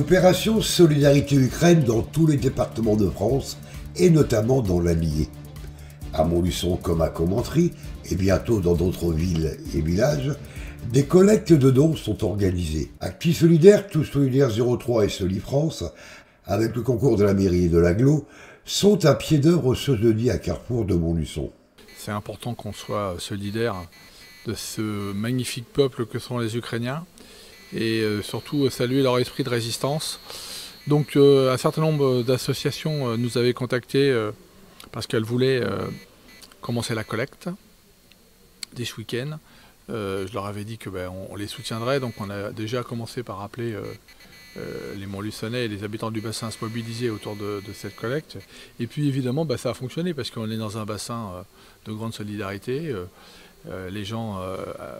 Opération Solidarité Ukraine dans tous les départements de France et notamment dans l'Allier. À Montluçon comme à Commentry et bientôt dans d'autres villes et villages, des collectes de dons sont organisées. Actis Solidaire, Tous Solidaires 03 et Solifrance, avec le concours de la mairie et de l'agglo, sont à pied d'œuvre ce jeudi à Carrefour de Montluçon. C'est important qu'on soit solidaire de ce magnifique peuple que sont les Ukrainiens et surtout saluer leur esprit de résistance. Donc un certain nombre d'associations nous avaient contactés parce qu'elles voulaient commencer la collecte dès ce week-end. Je leur avais dit que on les soutiendrait, donc on a déjà commencé par appeler les Montluçonnais et les habitants du bassin à se mobiliser autour de cette collecte. Et puis évidemment ça a fonctionné parce qu'on est dans un bassin de grande solidarité. Les gens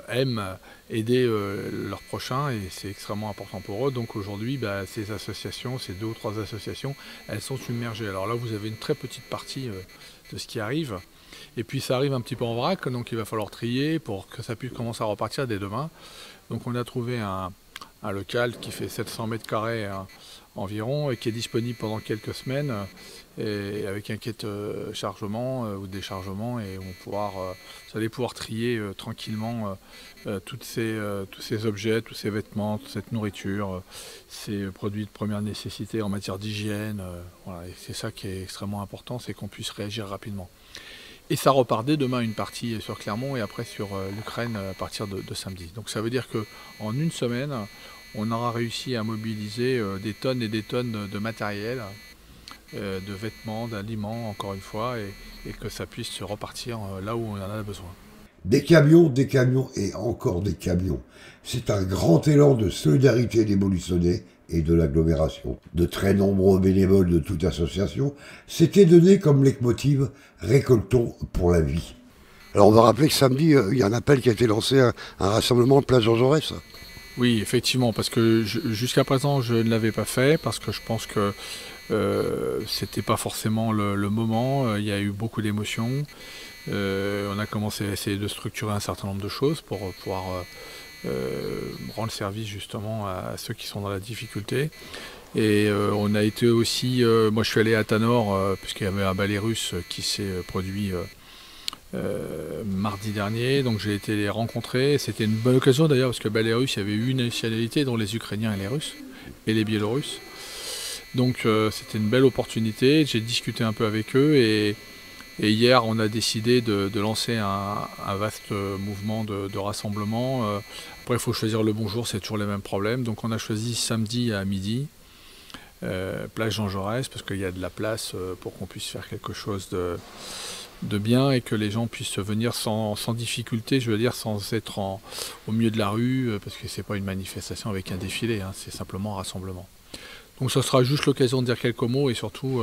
aiment aider leurs prochains et c'est extrêmement important pour eux. Donc aujourd'hui, ces associations, ces 2 ou 3 associations, elles sont submergées. Alors là, vous avez une très petite partie de ce qui arrive. Et puis ça arrive un petit peu en vrac, donc il va falloir trier pour que ça puisse commencer à repartir dès demain. Donc on a trouvé un local qui fait 700 mètres carrés environ et qui est disponible pendant quelques semaines et avec un quai de chargement ou déchargement et vous allez pouvoir trier tranquillement tous ces objets, tous ces vêtements, toute cette nourriture, ces produits de première nécessité en matière d'hygiène. Voilà. Et c'est ça qui est extrêmement important, c'est qu'on puisse réagir rapidement. Et ça repart dès demain une partie sur Clermont et après sur l'Ukraine à partir de samedi. Donc ça veut dire qu'en une semaine, on aura réussi à mobiliser des tonnes et des tonnes de matériel, de vêtements, d'aliments encore une fois, et que ça puisse repartir là où on en a besoin. Des camions et encore des camions. C'est un grand élan de solidarité des Montluçonnais et de l'agglomération. De très nombreux bénévoles de toute association s'étaient donnés comme leitmotiv « Récoltons pour la vie ». Alors on va rappeler que samedi, il y a un appel qui a été lancé, un rassemblement de place Jean Jaurès. Oui, effectivement, parce que jusqu'à présent je ne l'avais pas fait, parce que je pense que c'était pas forcément le moment, il y a eu beaucoup d'émotions. On a commencé à essayer de structurer un certain nombre de choses pour pouvoir rendre service justement à ceux qui sont dans la difficulté. Et on a été aussi, moi je suis allé à Tanor puisqu'il y avait un ballet russe qui s'est produit mardi dernier, donc j'ai été les rencontrer. C'était une bonne occasion d'ailleurs parce que ballet russe, il y avait une nationalité dont les Ukrainiens et les Russes et les Biélorusses. Donc c'était une belle opportunité, j'ai discuté un peu avec eux et hier on a décidé de lancer un vaste mouvement de rassemblement. Après il faut choisir le bon jour, c'est toujours les mêmes problèmes. Donc on a choisi samedi à midi, place Jean Jaurès, parce qu'il y a de la place pour qu'on puisse faire quelque chose de bien et que les gens puissent venir sans difficulté, je veux dire sans être au milieu de la rue, parce que c'est pas une manifestation avec un défilé, hein, c'est simplement un rassemblement. Donc ça sera juste l'occasion de dire quelques mots et surtout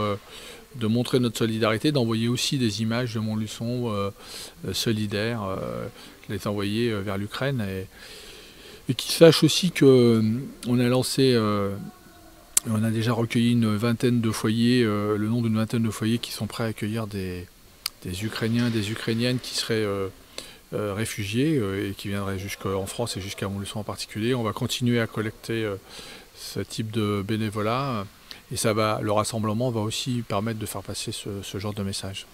de montrer notre solidarité, d'envoyer aussi des images de Montluçon solidaires, les envoyer vers l'Ukraine et qu'ils sachent aussi qu'on a lancé, on a déjà recueilli une vingtaine de foyers, le nom d'une vingtaine de foyers qui sont prêts à accueillir des Ukrainiens, des Ukrainiennes qui seraient réfugiés et qui viendraient jusqu'en France et jusqu'à Montluçon en particulier. On va continuer à collecter ce type de bénévolat et le rassemblement va aussi permettre de faire passer ce genre de message.